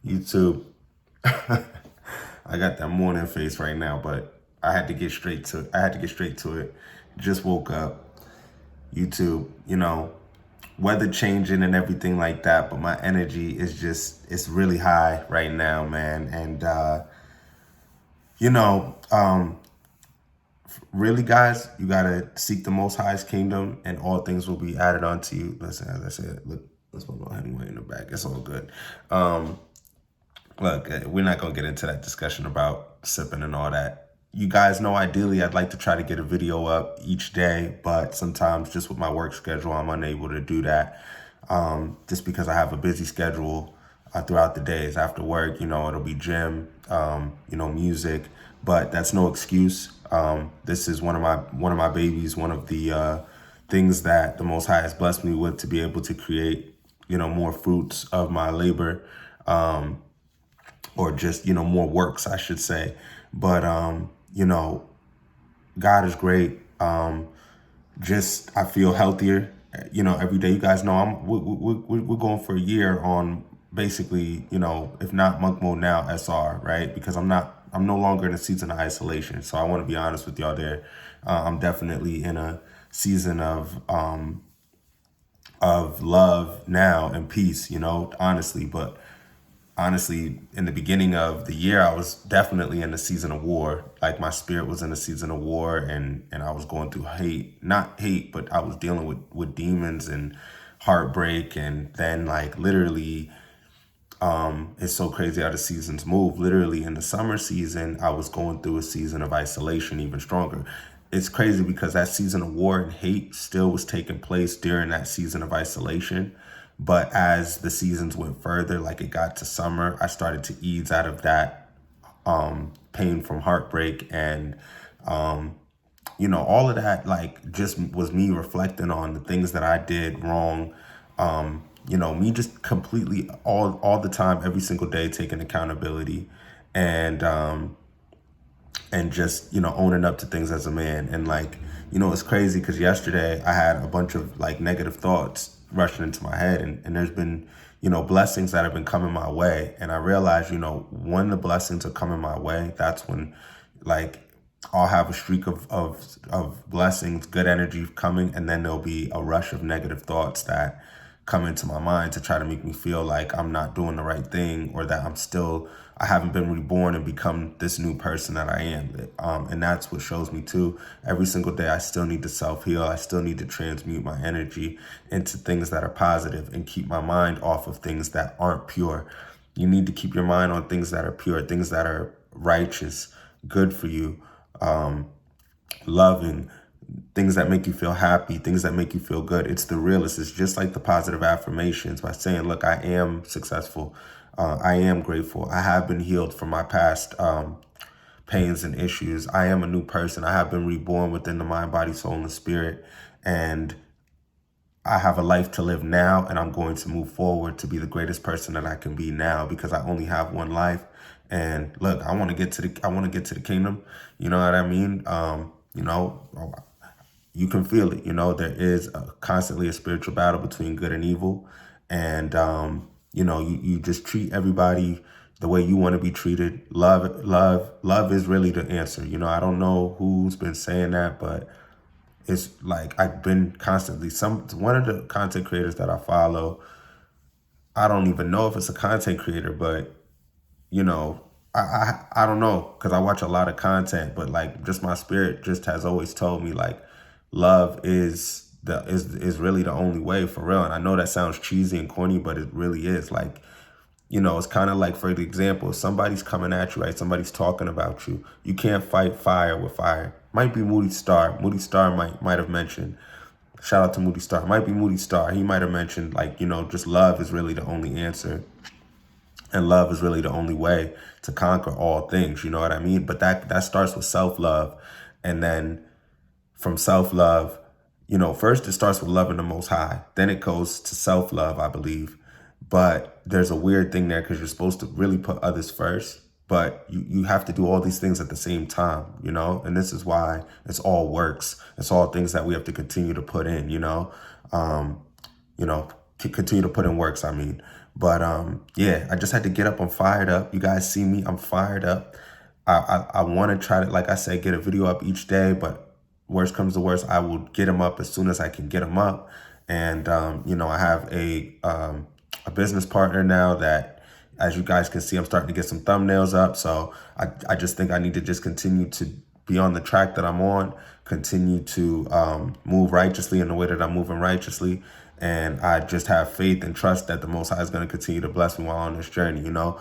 YouTube. I got that morning face right now, but I had to get straight to it. Just woke up. YouTube, weather changing and everything like that, but my energy is it's really high right now, man. And you know, um really, guys, you gotta seek the Most High's kingdom, and all things will be added unto you. Listen, as I said, look, let's put my Hemingway in the back. It's all good. Look, we're not gonna get into that discussion about sipping and all that. You guys know, ideally, I'd like to try to get a video up each day, but sometimes just with my work schedule, I'm unable to do that. Just because I have a busy schedule throughout the days. After work, it'll be gym, music, but that's no excuse. This is one of my babies, one of the things that the Most High has blessed me with, to be able to create, more fruits of my labor. Or just, more works, I should say. But, God is great. I feel healthier, every day. You guys know we're going for a year on basically, if not monk mode now, SR, right? Because I'm no longer in a season of isolation. So I want to be honest with y'all there. I'm definitely in a season of love now and peace, honestly. But honestly, in the beginning of the year, I was definitely in a season of war. Like, my spirit was in a season of war, and I was going through not hate, but I was dealing with demons and heartbreak. And then, like, literally, it's so crazy how the seasons move. Literally, in the summer season, I was going through a season of isolation even stronger. It's crazy because that season of war and hate still was taking place during that season of isolation. But as the seasons went further, like it got to summer, I started to ease out of that pain from heartbreak. And, all of that, like, just was me reflecting on the things that I did wrong. Me just completely all the time, every single day, taking accountability and just, owning up to things as a man. And, like, it's crazy because yesterday I had a bunch of, like, negative thoughts rushing into my head, and there's been, blessings that have been coming my way. And I realized, when the blessings are coming my way, that's when, like, I'll have a streak of blessings, good energy coming, and then there'll be a rush of negative thoughts that come into my mind to try to make me feel like I'm not doing the right thing, or that I haven't been reborn and become this new person that I am. And that's what shows me too. Every single day, I still need to self-heal. I still need to transmute my energy into things that are positive and keep my mind off of things that aren't pure. You need to keep your mind on things that are pure, things that are righteous, good for you, loving, things that make you feel happy, things that make you feel good. It's the realest. It's just like the positive affirmations, by saying, look, I am successful. I am grateful. I have been healed from my past pains and issues. I am a new person. I have been reborn within the mind, body, soul, and the spirit. And I have a life to live now, and I'm going to move forward to be the greatest person that I can be now, because I only have one life. And look, I want to get to the kingdom. You know what I mean? You can feel it. There is constantly a spiritual battle between good and evil. And, you just treat everybody the way you want to be treated. Love is really the answer. I don't know who's been saying that, but it's like, I've been constantly, one of the content creators that I follow, I don't even know if it's a content creator, but, I don't know, because I watch a lot of content, but, like, just my spirit just has always told me, like, love is really the only way, for real. And I know that sounds cheesy and corny, but it really is. Like, it's kind of like, for the example, if somebody's coming at you, right? Somebody's talking about you. You can't fight fire with fire. Might be Moody Star. Moody Star might have mentioned. Shout out to Moody Star. Might be Moody Star. He might have mentioned, like, just love is really the only answer. And love is really the only way to conquer all things. You know what I mean? But that starts with self-love. And then from self-love, first it starts with loving the Most High. Then it goes to self-love, I believe. But there's a weird thing there, because you're supposed to really put others first. But you have to do all these things at the same time, and this is why it's all works. It's all things that we have to continue to put in, continue to put in works, I mean. But yeah, I just had to get up. I'm fired up. You guys see me, I'm fired up. I want to try to, like I said, get a video up each day, but worst comes to worst, I will get them up as soon as I can get them up. And you know, I have a business partner now that, as you guys can see, I'm starting to get some thumbnails up. So I just think I need to just continue to be on the track that I'm on, continue to move righteously in the way that I'm moving righteously. And I just have faith and trust that the Most High is going to continue to bless me while on this journey. You know,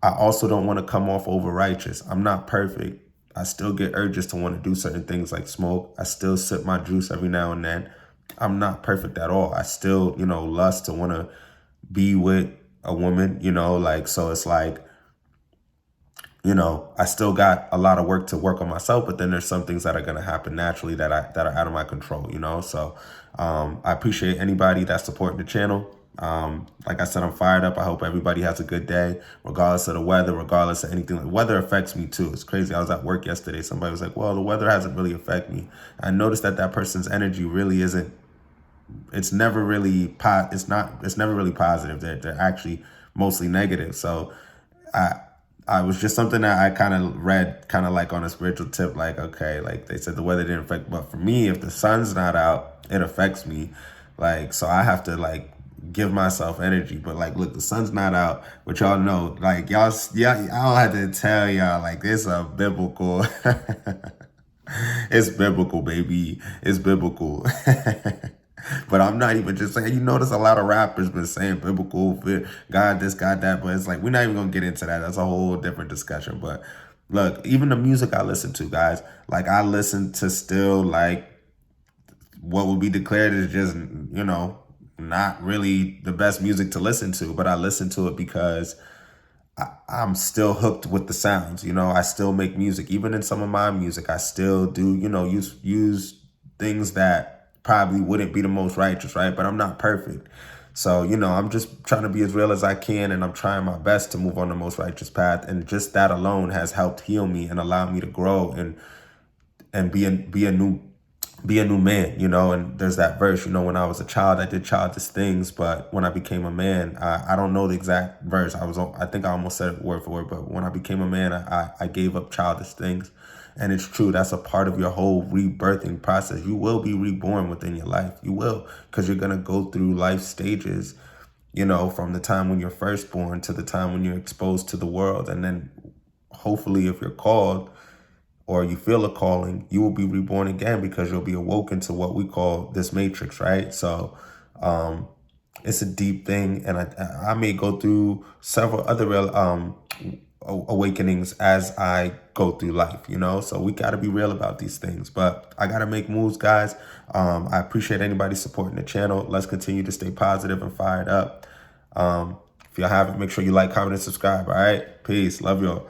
I also don't want to come off over righteous. I'm not perfect. I still get urges to want to do certain things like smoke. I still sip my juice every now and then. I'm not perfect at all. I still, you know, lust to want to be with a woman, you know, like, so it's like, you know, I still got a lot of work to work on myself, but then there's some things that are going to happen naturally that are out of my control, you know? So, I appreciate anybody that's supporting the channel. Like I said, I'm fired up. I hope everybody has a good day, regardless of the weather, regardless of anything. The weather affects me too. It's crazy. I was at work yesterday. Somebody was like, well, the weather hasn't really affected me. I noticed that that person's energy really isn't, it's never really, it's never really positive. They're actually mostly negative. So I was just something that I kind of read, kind of like on a spiritual tip, like, okay, like they said the weather didn't affect, but for me, if the sun's not out, it affects me. Like, so I have to like give myself energy. But like, look, the sun's not out, but y'all know, like y'all, yeah, I don't have to tell y'all, like it's a biblical, it's biblical, baby. It's biblical. But I'm not even just saying, you notice a lot of rappers been saying biblical, God this, God that, but it's like, we're not even gonna get into that. That's a whole different discussion. But look, even the music I listen to, guys, like I listen to still like what would be declared as just, you know, not really the best music to listen to, but I listen to it because I'm still hooked with the sounds. You know, I still make music. Even in some of my music, I still do, you know, use things that probably wouldn't be the most righteous, right? But I'm not perfect. So, you know, I'm just trying to be as real as I can, and I'm trying my best to move on the most righteous path. And just that alone has helped heal me and allow me to grow and be a new man, you know. And there's that verse, you know, when I was a child, I did childish things, but when I became a man, I don't know the exact verse. I think I almost said it word for word, but when I became a man, I gave up childish things. And it's true. That's a part of your whole rebirthing process. You will be reborn within your life. You will, because you're going to go through life stages, you know, from the time when you're first born to the time when you're exposed to the world. And then hopefully, if you're called, or you feel a calling, you will be reborn again because you'll be awoken to what we call this matrix, right? So it's a deep thing, and I may go through several other awakenings as I go through life, you know? So we got to be real about these things, but I got to make moves, guys. I appreciate anybody supporting the channel. Let's continue to stay positive and fired up. If y'all haven't, make sure you like, comment, and subscribe, all right? Peace. Love y'all.